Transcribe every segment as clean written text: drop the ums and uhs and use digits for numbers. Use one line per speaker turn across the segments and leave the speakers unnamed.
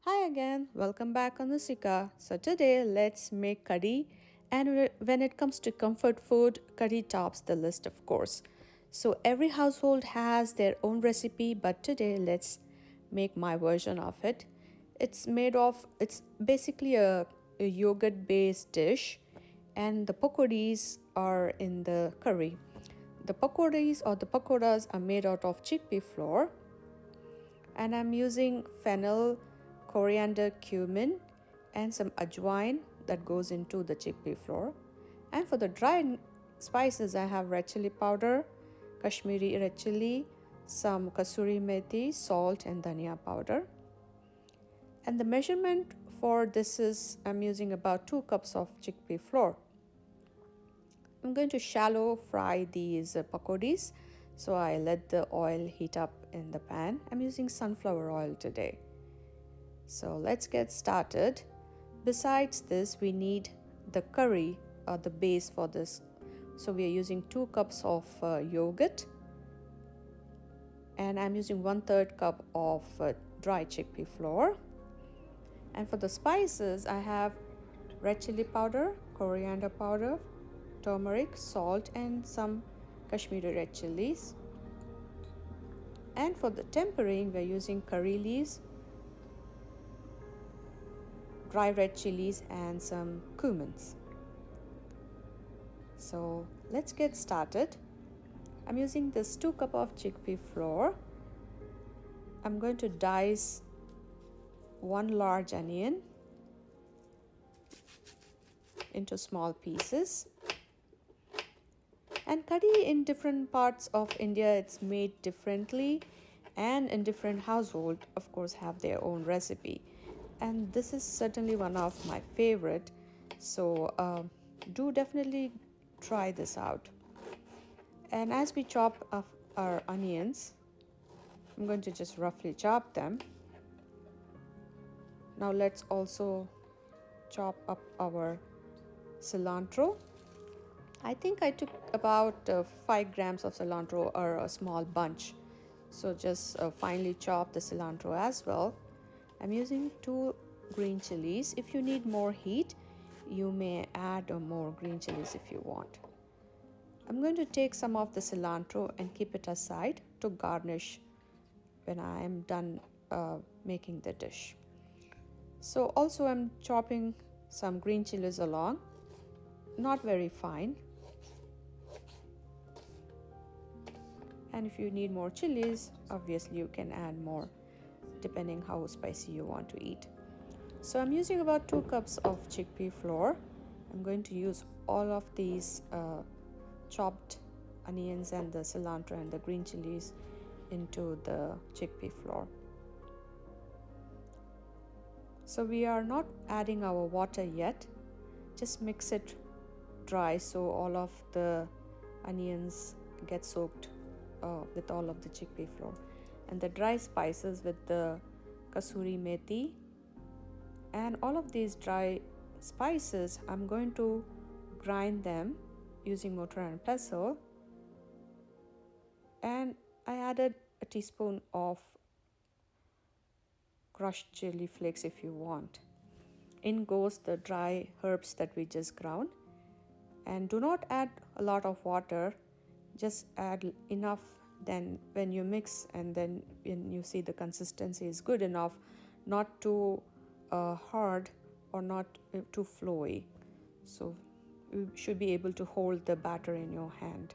Hi again, welcome back on the Sika. So today let's make Kadi, and when it comes to comfort food, Kadi tops the list, of course. So every household has their own recipe, but today let's make my version of it. It's basically a yogurt based dish, and the pakodis are in the curry. The pakodis or the pakodas are made out of chickpea flour, and I'm using fennel, coriander, cumin, and some ajwain that goes into the chickpea flour. And for the dry spices, I have red chili powder, Kashmiri red chili, some Kasuri Methai, salt, and Dhania powder. And the measurement for this is I'm using about 2 cups of chickpea flour. I'm going to shallow fry these pakodis. So I let the oil heat up in the pan. I'm using sunflower oil today. So let's get started. Besides this, we need the curry or the base for this. So we are using 2 cups of yogurt, and I'm using 1/3 cup of dry chickpea flour. And for the spices, I have red chili powder, coriander powder, turmeric, salt, and some Kashmiri red chilies. And for the tempering, we're using curry leaves, dry red chilies, and some cumins. So let's get started. I'm using this 2 cup of chickpea flour. I'm going to dice 1 large onion into small pieces. And Kadi in different parts of India, it's made differently, and in different household, of course, have their own recipe. And this is certainly one of my favorite. So do definitely try this out. And as we chop up our onions, I'm going to just roughly chop them. Now let's also chop up our cilantro. I think I took about 5 grams of cilantro, or a small bunch. So just finely chop the cilantro as well. I'm using 2 green chilies. If you need more heat, you may add more green chilies if you want. I'm going to take some of the cilantro and keep it aside to garnish when I am done making the dish. So also I'm chopping some green chilies along, not very fine. And if you need more chilies, obviously you can add more depending how spicy you want to eat. So I'm using about 2 cups of chickpea flour. I'm going to use all of these chopped onions and the cilantro and the green chilies into the chickpea flour. So we are not adding our water yet. Just mix it dry so all of the onions get soaked with all of the chickpea flour. And the dry spices with the Kasuri Methai and all of these dry spices, I'm going to grind them using mortar and pestle. And I added a teaspoon of crushed chili flakes if you want. In goes the dry herbs that we just ground. And do not add a lot of water, just add enough. Then when you mix, and then when you see the consistency is good enough, not too hard or not too flowy, so you should be able to hold the batter in your hand.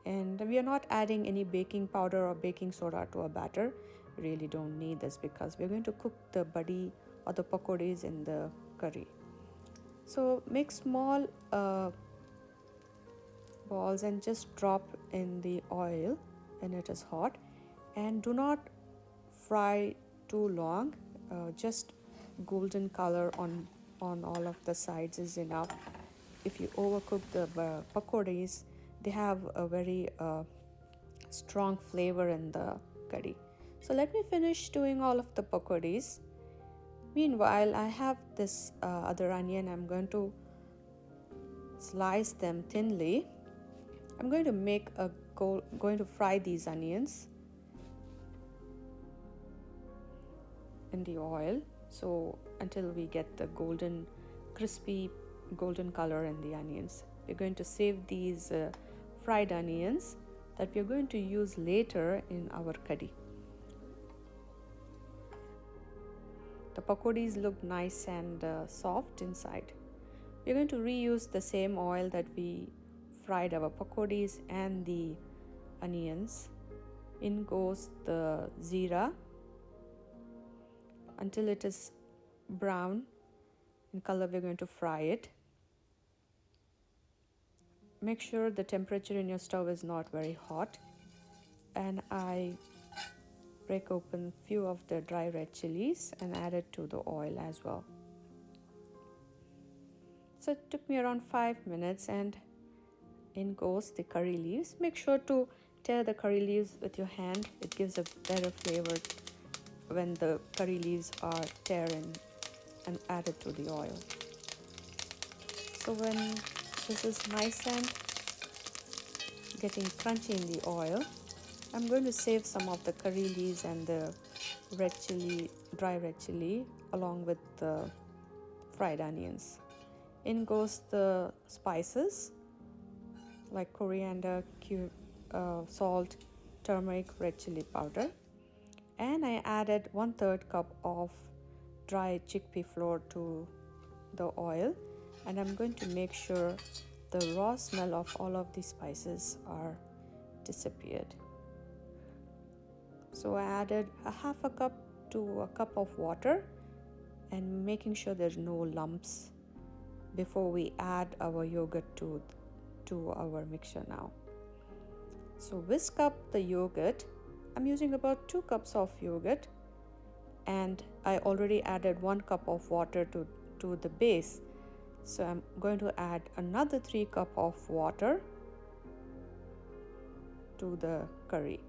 And we are not adding any baking powder or baking soda to our batter. We really don't need this because we're going to cook the badi or the pakodis in the curry. So make small balls and just drop in the oil when it is hot, and do not fry too long. Just golden color on all of the sides is enough. If you overcook the pakodis, they have a very strong flavor in the curry. So let me finish doing all of the pakodis. Meanwhile, I have this other onion. I'm going to slice them thinly. I'm going to fry these onions. in the oil, so until we get the golden, crispy golden color in the onions. We're going to save these fried onions that we're going to use later in our Kadi. The pakodis look nice and soft inside. We're going to reuse the same oil that we fried our pakodis and the onions. In goes the zira until it is brown in color. We're going to fry it. Make sure the temperature in your stove is not very hot. And I break open few of the dry red chilies and add it to the oil as well. So it took me around 5 minutes, and in goes the curry leaves. Make sure to tear the curry leaves with your hand. It gives a better flavor when the curry leaves are teared and added to the oil. So when this is nice and getting crunchy in the oil, I'm going to save some of the curry leaves and the red chili, dry red chili, along with the fried onions. In goes the spices like coriander, salt, turmeric, red chili powder. And I added 1/3 cup of dry chickpea flour to the oil, and I'm going to make sure the raw smell of all of these spices are disappeared. So I added a 1/2 cup to a cup of water, and making sure there's no lumps before we add our yogurt to our mixture now. So whisk up the yogurt. I'm using about 2 cups of yogurt, and I already added 1 cup of water to the base. So I'm going to add another 3 cup of water to the curry.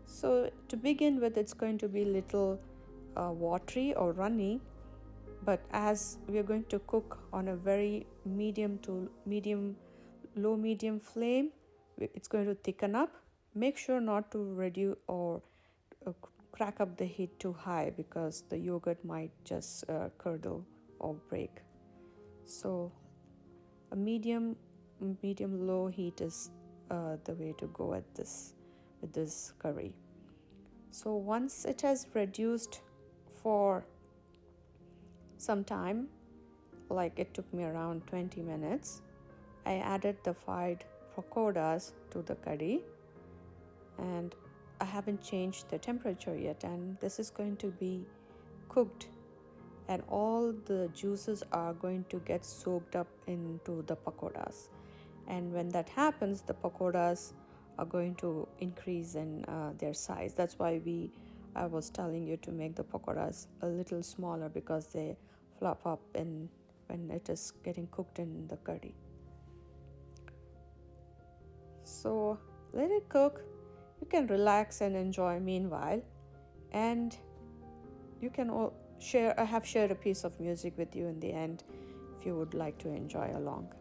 So to begin with, it's going to be little watery or runny, but as we are going to cook on a very low medium flame, it's going to thicken up. Make sure not to reduce or crack up the heat too high, because the yogurt might just curdle or break. So a medium low heat is the way to go at this with this curry. So once it has reduced for some time, like it took me around 20 minutes, I added the fried pakodas to the Kadi, and I haven't changed the temperature yet, and this is going to be cooked, and all the juices are going to get soaked up into the pakodas. And when that happens, the pakodas are going to increase in their size. That's why I was telling you to make the pakodas a little smaller, because they flop up when it is getting cooked in the curry. So let it cook. You can relax and enjoy meanwhile, and you can all share. I have shared a piece of music with you in the end if you would like to enjoy along.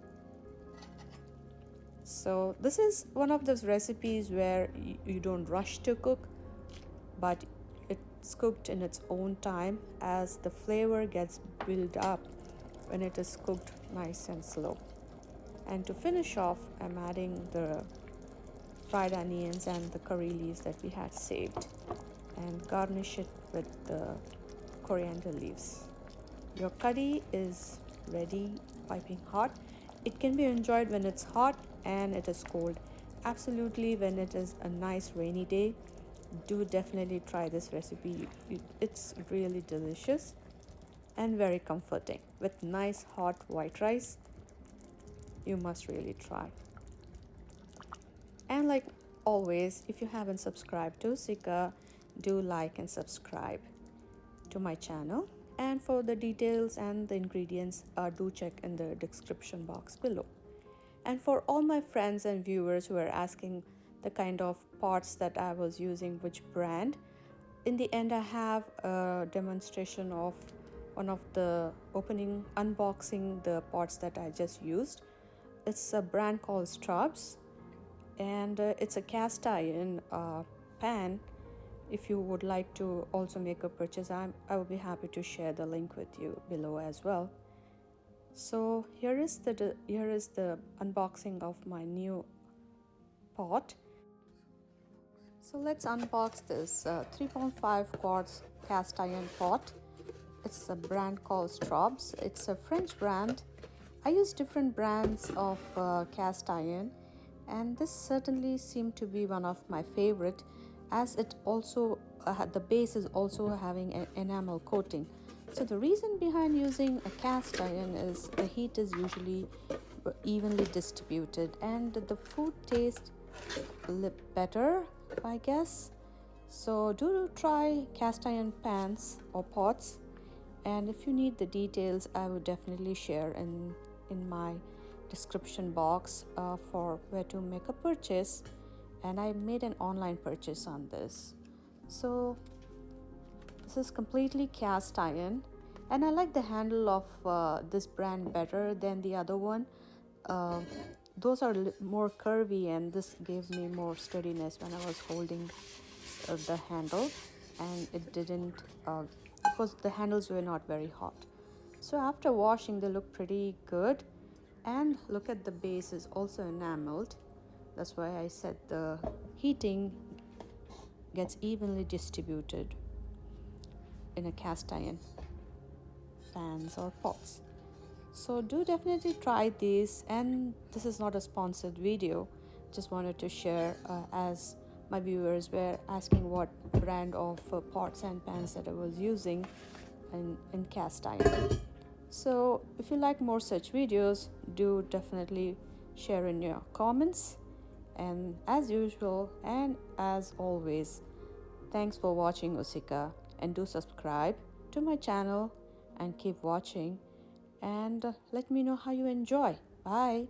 So this is one of those recipes where you don't rush to cook, but it's cooked in its own time, as the flavor gets built up when it is cooked nice and slow. And to finish off, I'm adding the fried onions and the curry leaves that we had saved, and garnish it with the coriander leaves. Your curry is ready, piping hot. It can be enjoyed when it's hot and it is cold. Absolutely, when it is a nice rainy day, do definitely try this recipe. It's really delicious and very comforting. With nice hot white rice, you must really try. And like always, if you haven't subscribed to Sika, do like and subscribe to my channel. And for the details and the ingredients, do check in the description box below. And for all my friends and viewers who are asking the kind of pots that I was using, which brand, in the end I have a demonstration of one of the unboxing the pots that I just used. It's a brand called Straubs, and it's a cast iron pan, if you would like to also make a purchase, I will be happy to share the link with you below as well. So here is the unboxing of my new pot. So let's unbox this 3.5 quarts cast iron pot. It's a brand called Straub's. It's a French brand. I use different brands of cast iron, and this certainly seemed to be one of my favorite, as it also the base is also having an enamel coating. So the reason behind using a cast iron is the heat is usually evenly distributed and the food tastes better, I guess. So do try cast iron pans or pots, and if you need the details, I would definitely share in my description box for where to make a purchase. And I made an online purchase on this. So this is completely cast iron, and I like the handle of this brand better than the other one. uh, those are more curvy, and this gave me more steadiness when I was holding the handle, and it didn't because the handles were not very hot. So after washing, they look pretty good. And look at the base is also enameled. That's why I said the heating gets evenly distributed in a cast iron pans or pots. So do definitely try these, and this is not a sponsored video, just wanted to share as my viewers were asking what brand of pots and pans that I was using in cast iron. So if you like more such videos, do definitely share in your comments. And as usual and as always, thanks for watching, Usika, and do subscribe to my channel and keep watching, and let me know how you enjoy. Bye.